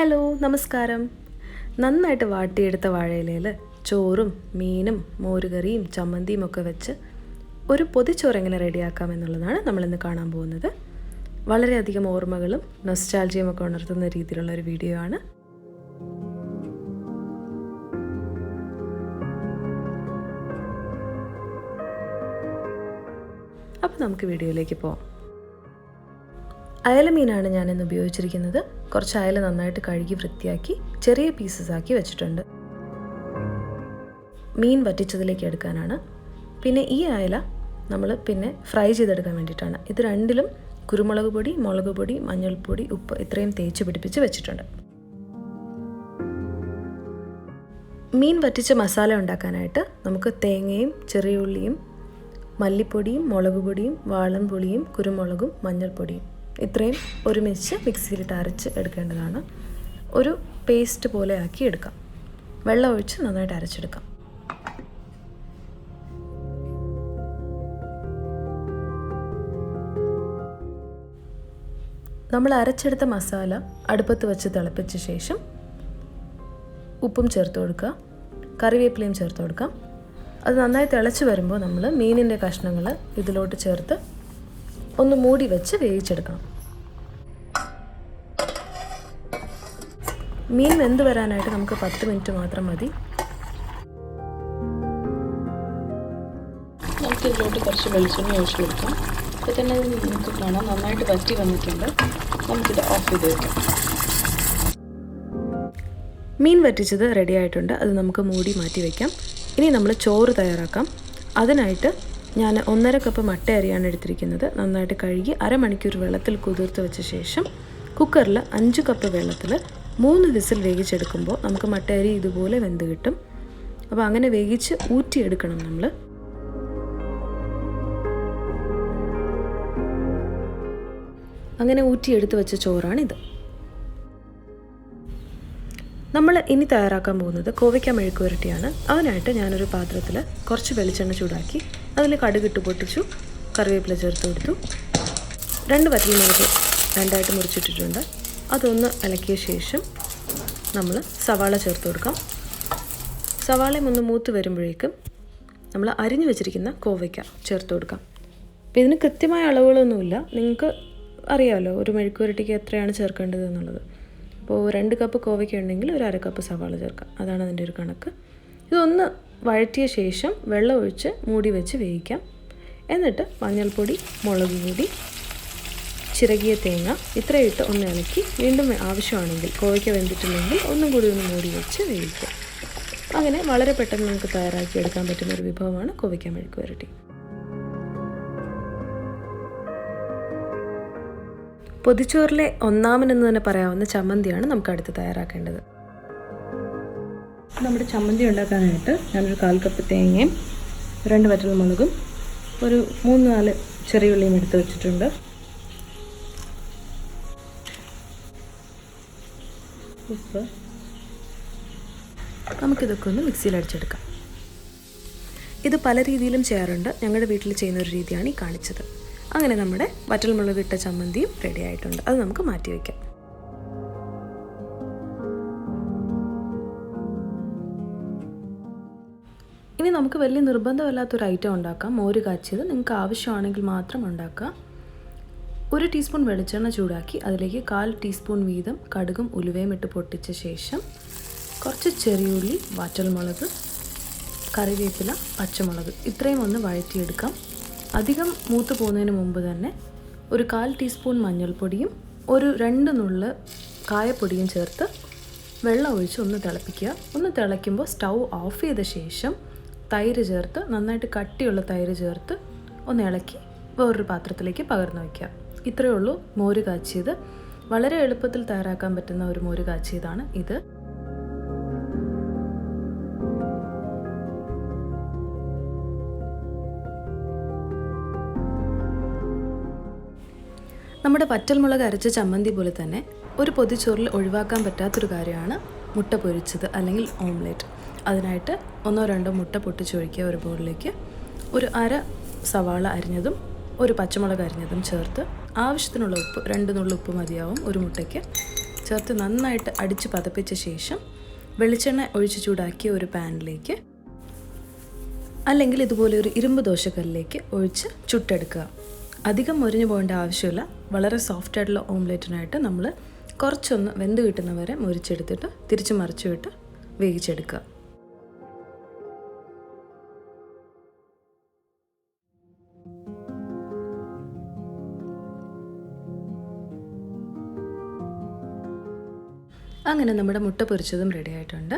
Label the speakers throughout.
Speaker 1: Hello നമസ്കാരം. നന്നായിട്ട് വാട്ടിയെടുത്ത വാഴയിലയിൽ ചോറും മീനും മോരുകറിയും ചമ്മന്തിയും ഒക്കെ വെച്ച് ഒരു പൊതിച്ചോറ് എങ്ങനെ റെഡിയാക്കാമെന്നുള്ളതാണ് നമ്മളിന്ന് കാണാൻ പോകുന്നത്. വളരെയധികം ഓർമ്മകളും നൊസ്റ്റാൾജിയും ഒക്കെ ഉണർത്തുന്ന രീതിയിലുള്ള ഒരു വീഡിയോ ആണ്. അപ്പോൾ നമുക്ക് വീഡിയോയിലേക്ക് പോകാം. അയല മീനാണ് ഞാനിന്ന് ഉപയോഗിച്ചിരിക്കുന്നത്. കുറച്ച് അയല നന്നായിട്ട് കഴുകി വൃത്തിയാക്കി ചെറിയ പീസസ് ആക്കി വെച്ചിട്ടുണ്ട്. മീൻ വറ്റിച്ചതിലേക്ക് എടുക്കാനാണ്. പിന്നെ ഈ അയല നമ്മൾ ഫ്രൈ ചെയ്തെടുക്കാൻ വേണ്ടിയിട്ടാണ്. ഇത് രണ്ടിലും കുരുമുളക് പൊടി, മുളക് പൊടി, മഞ്ഞൾപ്പൊടി, ഉപ്പ് ഇത്രയും തേച്ച് പിടിപ്പിച്ച് വെച്ചിട്ടുണ്ട്. മീൻ വറ്റിച്ച മസാല ഉണ്ടാക്കാനായിട്ട് നമുക്ക് തേങ്ങയും ചെറിയ ഉള്ളിയും മല്ലിപ്പൊടിയും മുളക് പൊടിയും വാളൻപുളിയും കുരുമുളകും മഞ്ഞൾപ്പൊടിയും ഇത്രയും ഒരുമിച്ച് മിക്സിയിലിട്ട് അരച്ച് എടുക്കേണ്ടതാണ്. ഒരു പേസ്റ്റ് പോലെ ആക്കി എടുക്കാം. വെള്ളം ഒഴിച്ച് നന്നായിട്ട് അരച്ചെടുക്കാം. നമ്മൾ അരച്ചെടുത്ത മസാല അടുപ്പത്ത് വെച്ച് തിളപ്പിച്ച ശേഷം ഉപ്പും ചേർത്ത് കൊടുക്കുക, കറിവേപ്പിലയും ചേർത്ത് കൊടുക്കാം. അത് നന്നായി തിളച്ച് വരുമ്പോൾ നമ്മൾ മീനിൻ്റെ കഷ്ണങ്ങൾ ഇതിലോട്ട് ചേർത്ത് ഒന്ന് മൂടി വെച്ച് വേവിച്ചെടുക്കണം. മീൻ വെന്ത് വരാനായിട്ട് നമുക്ക് 10 മിനിറ്റ് മാത്രം മതി. നമുക്ക് ഇതിലോട്ട് കുറച്ച് വെളിച്ചെണ്ണ ഒഴിച്ച് കൊടുക്കാം. അപ്പോൾ തന്നെ നമുക്ക് കാണാം നന്നായിട്ട് വറ്റി വന്നിട്ടുണ്ട്. നമുക്കിത് ഓഫ് ചെയ്ത് വെക്കാം. മീൻ വറ്റിച്ചത് റെഡി ആയിട്ടുണ്ട്. അത് നമുക്ക് മൂടി മാറ്റി വയ്ക്കാം. ഇനി നമ്മൾ ചോറ് തയ്യാറാക്കാം. അതിനായിട്ട് ഞാൻ 1.5 കപ്പ് മട്ട അരിയാണ് എടുത്തിരിക്കുന്നത്. നന്നായിട്ട് കഴുകി അരമണിക്കൂർ വെള്ളത്തിൽ കുതിർത്ത് വെച്ച ശേഷം കുക്കറിൽ 5 കപ്പ് വെള്ളത്തിൽ 3 വിസിൽ വേവിച്ചെടുക്കുമ്പോൾ നമുക്ക് മട്ട അരി ഇതുപോലെ വെന്ത് കിട്ടും. അപ്പോൾ അങ്ങനെ വേവിച്ച് ഊറ്റിയെടുക്കണം നമ്മൾ. അങ്ങനെ ഊറ്റിയെടുത്ത് വെച്ച ചോറാണിത്. നമ്മൾ ഇനി തയ്യാറാക്കാൻ പോകുന്നത് കോവയ്ക്ക മെഴുക്ക് പുരട്ടിയാണ്. അതിനായിട്ട് ഞാനൊരു പാത്രത്തിൽ കുറച്ച് വെളിച്ചെണ്ണ ചൂടാക്കി അതിൽ കടുകിട്ട് പൊട്ടിച്ചു, കറിവേപ്പില ചേർത്ത് കൊടുത്തു. 2 വറ്റൽമുളക് രണ്ടായിട്ട് മുറിച്ചിട്ടിട്ടുണ്ട്. അതൊന്ന് ഇളക്കിയ ശേഷം നമ്മൾ സവാള ചേർത്ത് കൊടുക്കാം. സവാളയും ഒന്ന് മൂത്ത് വരുമ്പോഴേക്കും നമ്മൾ അരിഞ്ഞു വെച്ചിരിക്കുന്ന കോവയ്ക്ക ചേർത്ത് കൊടുക്കാം. അപ്പോൾ ഇതിന് കൃത്യമായ അളവുകളൊന്നുമില്ല. നിങ്ങൾക്ക് അറിയാമല്ലോ ഒരു മെഴുക്ക് പുരട്ടിക്ക് എത്രയാണ് ചേർക്കേണ്ടത് എന്നുള്ളത്. അപ്പോൾ 2 കപ്പ് കോവയ്ക്ക ഉണ്ടെങ്കിൽ ഒരു 1/2 കപ്പ് സവാള ചേർക്കാം. അതാണ് അതിൻ്റെ ഒരു കണക്ക്. ഇതൊന്ന് വഴറ്റിയ ശേഷം വെള്ളം ഒഴിച്ച് മൂടി വെച്ച് വേവിക്കാം. എന്നിട്ട് മഞ്ഞൾപ്പൊടി, മുളക് പൊടി, ചിരകിയ തേങ്ങ ഇത്രയും ഇട്ട് ഒന്ന് ഇളക്കി വീണ്ടും ആവശ്യമാണെങ്കിൽ കോവയ്ക്ക വെന്തിട്ടില്ലെങ്കിൽ ഒന്നും കൂടി ഒന്ന് മൂടി വെച്ച് വേവിക്കാം. അങ്ങനെ വളരെ പെട്ടെന്ന് നമുക്ക് തയ്യാറാക്കി എടുക്കാൻ പറ്റുന്ന ഒരു വിഭവമാണ് കോവയ്ക്ക മെഴുക്ക് പുരട്ടി. പൊതിച്ചോറിലെ ഒന്നാമനെന്ന് തന്നെ പറയാവുന്ന ചമ്മന്തിയാണ് നമുക്ക് അടുത്ത് തയ്യാറാക്കേണ്ടത്. നമ്മുടെ ചമ്മന്തി ഉണ്ടാക്കാനായിട്ട് ഞാനൊരു 1/4 കപ്പ് തേങ്ങയും 2 വറ്റൽമുളകും ഒരു 3-4 ചെറിയ ഉള്ളിയും എടുത്ത് വെച്ചിട്ടുണ്ട്. ഉപ്പ്. നമുക്കിതൊക്കെ ഒന്ന് മിക്സിയിൽ അടിച്ചെടുക്കാം. ഇത് പല രീതിയിലും ചെയ്യാറുണ്ട്. ഞങ്ങളുടെ വീട്ടിൽ ചെയ്യുന്ന ഒരു രീതിയാണ് ഈ കാണിച്ചത്. അങ്ങനെ നമ്മുടെ വറ്റൽമുളക് ഇട്ട ചമ്മന്തിയും റെഡി ആയിട്ടുണ്ട്. അത് നമുക്ക് മാറ്റി വയ്ക്കാം. ഇനി നമുക്ക് വലിയ നിർബന്ധമില്ലാത്തൊരു ഐറ്റം ഉണ്ടാക്കാം. മോര് കാച്ചിയത് നിങ്ങൾക്ക് ആവശ്യമാണെങ്കിൽ മാത്രം ഉണ്ടാക്കാം. 1 ടീസ്പൂൺ വെളിച്ചെണ്ണ ചൂടാക്കി അതിലേക്ക് 1/4 ടീസ്പൂൺ വീതം കടുകും ഉലുവയും ഇട്ട് പൊട്ടിച്ച ശേഷം കുറച്ച് ചെറിയുള്ളി, വറ്റൽമുളക്, കറിവേപ്പില, പച്ചമുളക് ഇത്രയും ഒന്ന് വഴറ്റിയെടുക്കാം. അധികം മൂത്ത് പോകുന്നതിന് മുമ്പ് തന്നെ ഒരു 1/4 ടീസ്പൂൺ മഞ്ഞൾപ്പൊടിയും ഒരു 2 നുള്ള് കായപ്പൊടിയും ചേർത്ത് വെള്ളം ഒഴിച്ച് ഒന്ന് തിളപ്പിക്കുക. ഒന്ന് തിളയ്ക്കുമ്പോൾ സ്റ്റൗ ഓഫ് ചെയ്ത ശേഷം തൈര് ചേർത്ത് നന്നായിട്ട് കട്ടിയുള്ള തൈര് ചേർത്ത് ഒന്ന് ഇളക്കി വേറൊരു പാത്രത്തിലേക്ക് പകർന്നു വയ്ക്കുക. ഇത്രയേ ഉള്ളൂ മോര് കാച്ചിയത്. വളരെ എളുപ്പത്തിൽ തയ്യാറാക്കാൻ പറ്റുന്ന ഒരു മോര് കാച്ചിയതാണ് ഇത്. നമ്മുടെ വറ്റൽമുളക് അരച്ച ചമ്മന്തി പോലെ തന്നെ ഒരു പൊതിച്ചോറിൽ ഒഴിവാക്കാൻ പറ്റാത്തൊരു കാര്യമാണ് മുട്ട പൊരിച്ചത് അല്ലെങ്കിൽ ഓംലെറ്റ്. അതിനായിട്ട് 1-2 മുട്ട പൊട്ടിച്ചൊഴിക്കുക ഒരു ബൗളിലേക്ക്. ഒരു 1/2 സവാള അരിഞ്ഞതും ഒരു പച്ചമുളക് അരിഞ്ഞതും ചേർത്ത് ആവശ്യത്തിനുള്ള ഉപ്പ് 2 നുള്ളു ഉപ്പ് മതിയാവും ഒരു മുട്ടയ്ക്ക്. ചേർത്ത് നന്നായിട്ട് അടിച്ച് പതപ്പിച്ച ശേഷം വെളിച്ചെണ്ണ ഒഴിച്ച് ചൂടാക്കിയ ഒരു പാനിലേക്ക് അല്ലെങ്കിൽ ഇതുപോലെ ഒരു ഇരുമ്പ് ദോശക്കല്ലിലേക്ക് ഒഴിച്ച് ചുട്ടെടുക്കുക. അധികം മൊരിഞ്ഞു പോകേണ്ട ആവശ്യമില്ല. വളരെ സോഫ്റ്റായിട്ടുള്ള ഓംലെറ്റിനായിട്ട് നമ്മൾ കുറച്ചൊന്ന് വെന്ത് കിട്ടുന്നവരെ മൊരിച്ചെടുത്തിട്ട് തിരിച്ച് മറിച്ച് വിട്ട് വേവിച്ചെടുക്കുക. അങ്ങനെ നമ്മുടെ മുട്ട പൊരിച്ചതും റെഡി ആയിട്ടുണ്ട്.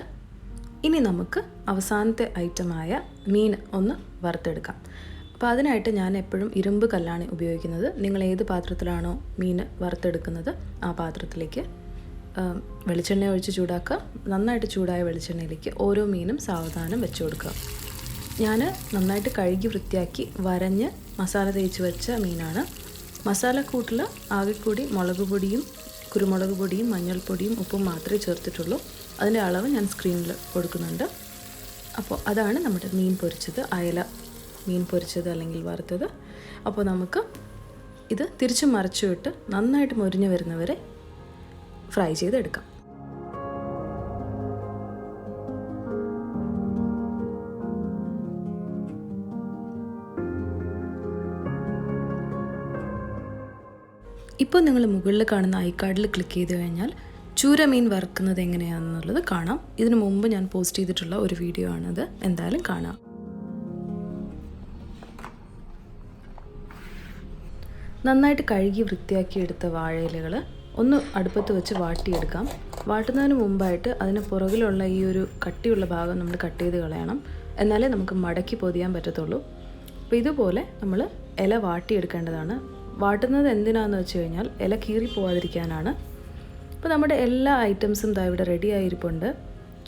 Speaker 1: ഇനി നമുക്ക് അവസാനത്തെ ഐറ്റമായ മീൻ ഒന്ന് വറുത്തെടുക്കാം. അപ്പോൾ അതിനായിട്ട് ഞാൻ എപ്പോഴും ഇരുമ്പ് കല്ലാണ് ഉപയോഗിക്കുന്നത്. നിങ്ങൾ ഏത് പാത്രത്തിലാണോ മീൻ വറുത്തെടുക്കുന്നത് ആ പാത്രത്തിലേക്ക് വെളിച്ചെണ്ണ ഒഴിച്ച് ചൂടാക്കുക. നന്നായിട്ട് ചൂടായ വെളിച്ചെണ്ണയിലേക്ക് ഓരോ മീനും സാവധാനം വെച്ച് കൊടുക്കുക. ഞാൻ നന്നായിട്ട് കഴുകി വൃത്തിയാക്കി വരഞ്ഞ് മസാല തേച്ച് വെച്ച മീനാണ്. മസാലക്കൂട്ടിൽ ആകെക്കൂടി മുളക് പൊടിയും കുരുമുളക് പൊടിയും മഞ്ഞൾപ്പൊടിയും ഉപ്പും മാത്രമേ ചേർത്തിട്ടുള്ളൂ. അതിൻ്റെ അളവ് ഞാൻ സ്ക്രീനിൽ കൊടുക്കുന്നുണ്ട്. അപ്പോൾ അതാണ് നമ്മുടെ മീൻ പൊരിച്ചത്, അയല മീൻ പൊരിച്ചത് അല്ലെങ്കിൽ വറുത്തത്. അപ്പോൾ നമുക്ക് ഇത് തിരിച്ച് മറിച്ചു വിട്ട് നന്നായിട്ട് മൊരിഞ്ഞ് വരുന്നവരെ ഫ്രൈ ചെയ്തെടുക്കാം. ഇപ്പോൾ നിങ്ങൾ മുകളിൽ കാണുന്ന ഐക്കാർഡിൽ ക്ലിക്ക് ചെയ്ത് കഴിഞ്ഞാൽ ചൂര മീൻ വറുക്കുന്നത് എങ്ങനെയാണെന്നുള്ളത് കാണാം. ഇതിനു മുമ്പ് ഞാൻ പോസ്റ്റ് ചെയ്തിട്ടുള്ള ഒരു വീഡിയോ ആണത്, എന്തായാലും കാണാം. നന്നായിട്ട് കഴുകി വൃത്തിയാക്കി എടുത്ത വാഴയിലകൾ ഒന്ന് അടുപ്പത്ത് വെച്ച് വാട്ടിയെടുക്കാം. വാട്ടുന്നതിന് മുമ്പായിട്ട് അതിന് പുറകിലുള്ള ഈ ഒരു കട്ടിയുള്ള ഭാഗം നമ്മൾ കട്ട് ചെയ്ത് കളയണം. എന്നാലേ നമുക്ക് മടക്കി പൊതിയാൻ പറ്റത്തുള്ളൂ. അപ്പോൾ ഇതുപോലെ നമ്മൾ ഇല വാട്ടിയെടുക്കേണ്ടതാണ്. വാട്ടുന്നത് എന്തിനാണെന്ന് വെച്ച് കഴിഞ്ഞാൽ ഇല കീറി പോവാതിരിക്കാനാണ്. അപ്പോൾ നമ്മുടെ എല്ലാ ഐറ്റംസും ദാ ഇവിടെ റെഡി ആയിരിപ്പുണ്ട്.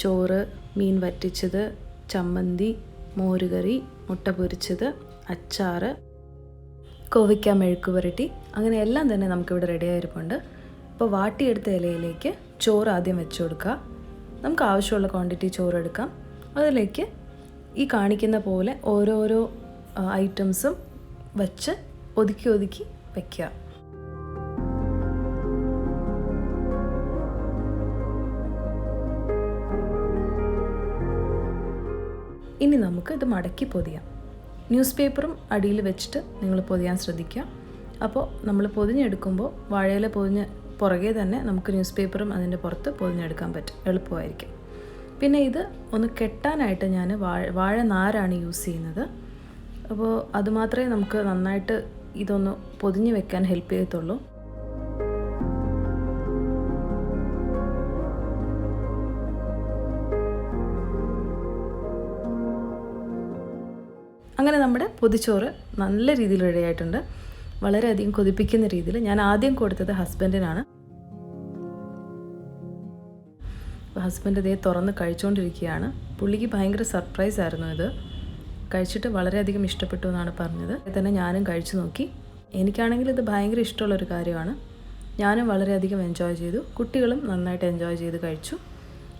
Speaker 1: ചോറ്, മീൻ വറ്റിച്ചത്, ചമ്മന്തി, മോരുകറി, മുട്ട പൊരിച്ചത്, അച്ചാറ്, കോവയ്ക്ക മെഴുക്ക് പുരട്ടി, അങ്ങനെ എല്ലാം തന്നെ നമുക്കിവിടെ റെഡി ആയിരിപ്പുണ്ട്. അപ്പോൾ വാട്ടിയെടുത്ത ഇലയിലേക്ക് ചോറ് ആദ്യം വെച്ച് കൊടുക്കുക. നമുക്ക് ആവശ്യമുള്ള ക്വാണ്ടിറ്റി ചോറ് എടുക്കാം. അതിലേക്ക് ഈ കാണിക്കുന്ന പോലെ ഓരോരോ ഐറ്റംസും വച്ച് ഒതുക്കി ഒതുക്കി വയ്ക്കുക. ഇനി നമുക്ക് ഇത് മടക്കി പൊതിയാം. ന്യൂസ് പേപ്പറും അടിയിൽ വെച്ചിട്ട് നിങ്ങൾ പൊതിയാൻ ശ്രദ്ധിക്കുക. അപ്പോൾ നമ്മൾ പൊതിഞ്ഞെടുക്കുമ്പോൾ വാഴയില പൊതിഞ്ഞ് പുറകെ തന്നെ നമുക്ക് ന്യൂസ് പേപ്പറും അതിൻ്റെ പുറത്ത് പൊതിഞ്ഞെടുക്കാൻ പറ്റും, എളുപ്പമായിരിക്കും. പിന്നെ ഇത് ഒന്ന് കെട്ടാനായിട്ട് ഞാൻ വാഴ നാരാണ് യൂസ് ചെയ്യുന്നത്. അപ്പോൾ അതുമാത്രമേ നമുക്ക് നന്നായിട്ട് ഇതൊന്ന് പൊതിഞ്ഞ് വെക്കാൻ ഹെൽപ്പ് ചെയ്യത്തുള്ളൂ. അങ്ങനെ നമ്മുടെ പൊതിച്ചോറ് നല്ല രീതിയിൽ റെഡി ആയിട്ടുണ്ട്. വളരെയധികം കൊതിപ്പിക്കുന്ന രീതിയിൽ. ഞാൻ ആദ്യം കൊടുത്തത് ഹസ്ബൻഡിനാണ്. ഹസ്ബൻഡ് ഇതേ തുറന്ന് കഴിച്ചുകൊണ്ടിരിക്കുകയാണ്. പുള്ളിക്ക് ഭയങ്കര സർപ്രൈസ് ആയിരുന്നു ഇത്. കഴിച്ചിട്ട് വളരെയധികം ഇഷ്ടപ്പെട്ടു എന്നാണ് പറഞ്ഞത്. തന്നെ ഞാനും കഴിച്ചു നോക്കി. എനിക്കാണെങ്കിൽ ഇത് ഭയങ്കര ഇഷ്ടമുള്ളൊരു കാര്യമാണ്. ഞാനും വളരെയധികം എൻജോയ് ചെയ്തു. കുട്ടികളും നന്നായിട്ട് എൻജോയ് ചെയ്ത് കഴിച്ചു.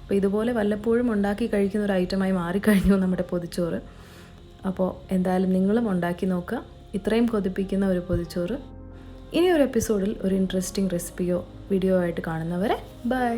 Speaker 1: അപ്പോൾ ഇതുപോലെ വല്ലപ്പോഴും ഉണ്ടാക്കി കഴിക്കുന്ന ഒരു ഐറ്റമായി മാറിക്കഴിഞ്ഞു നമ്മുടെ പൊതിച്ചോറ്. അപ്പോൾ എന്തായാലും നിങ്ങളും ഉണ്ടാക്കി നോക്കുക. ഇത്രയും കൊതിപ്പിക്കുന്ന ഒരു പൊതിച്ചോറ്. ഇനി ഒരു എപ്പിസോഡിൽ ഒരു ഇൻട്രസ്റ്റിംഗ് റെസിപ്പിയോ വീഡിയോ ആയിട്ട് കാണുന്നവരെ ബൈ.